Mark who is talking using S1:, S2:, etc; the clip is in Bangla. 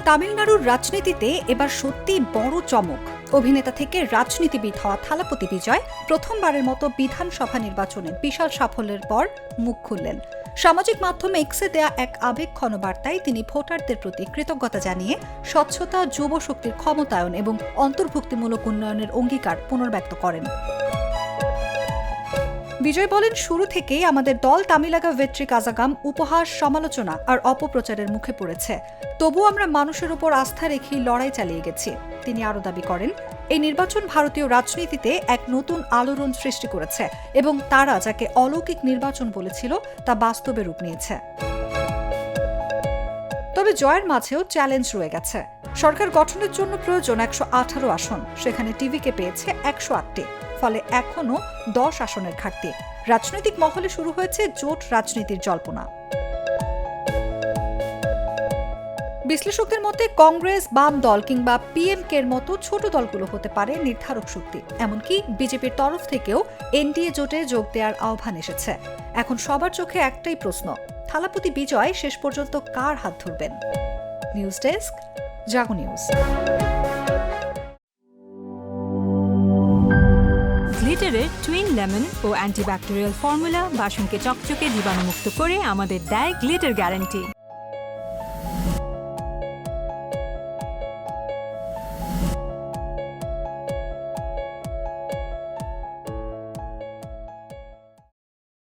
S1: তামিলনাড়ুর রাজনীতিতে এবার সত্যি বড় চমক। অভিনেতা থেকে রাজনীতিবিদ হওয়া থালাপতি বিজয় প্রথমবারের মতো বিধানসভা নির্বাচনে বিশাল সাফল্যের পর মুখ খুললেন। সামাজিক মাধ্যমে এক্সে দেয়া এক আবেগঘন বার্তায় তিনি ভোটারদের প্রতি কৃতজ্ঞতা জানিয়ে স্বচ্ছতা, যুব শক্তির ক্ষমতায়ন এবং অন্তর্ভুক্তিমূলক উন্নয়নের অঙ্গীকার পুনর্ব্যক্ত করেন। বিজয় বলেন, শুরু থেকেই আমাদের দল তামিলাগা ভেট্রি কাজাগাম উপহাস, সমালোচনা আর অপপ্রচারের মুখে পড়েছে। তবু আমরা মানুষের উপর আস্থা রেখেই লড়াই চালিয়ে গেছি। তিনি আরও দাবি করেন, এই নির্বাচন ভারতীয় রাজনীতিতে এক নতুন আলোড়ন সৃষ্টি করেছে এবং তারা যাকে অলৌকিক নির্বাচন বলেছিল তা বাস্তবে রূপ নিয়েছে। তবে জয়ের মাঝেও চ্যালেঞ্জ রয়ে গেছে। সরকার গঠনের জন্য প্রয়োজন 118 আসন, সেখানে টিভিকে পেয়েছে 108টি। ফলে এখনও 10 আসনের ঘাটতি। রাজনৈতিক মহলে শুরু হয়েছে জোট রাজনীতির জল্পনা। বিশ্লেষকদের মতে কংগ্রেস, বাম দল কিংবা পিএমকের মতো ছোট দলগুলো হতে পারে নির্ধারক শক্তি। এমনকি বিজেপির তরফ থেকেও এনডিএ জোটে যোগ দেওয়ার আহ্বান এসেছে। এখন সবার চোখে একটাই প্রশ্ন, থালাপতি বিজয় শেষ পর্যন্ত কার হাত ধরবেন? নিউজ ডেস্ক, জাগো নিউজ।
S2: গ্লিটারের টুইন লেমন ও অ্যান্টিব্যাকটেরিয়াল ফর্মুলা বাসনকে চকচকে জীবাণুমুক্ত করে আমাদের দেয় গ্লিটার গ্যারান্টি।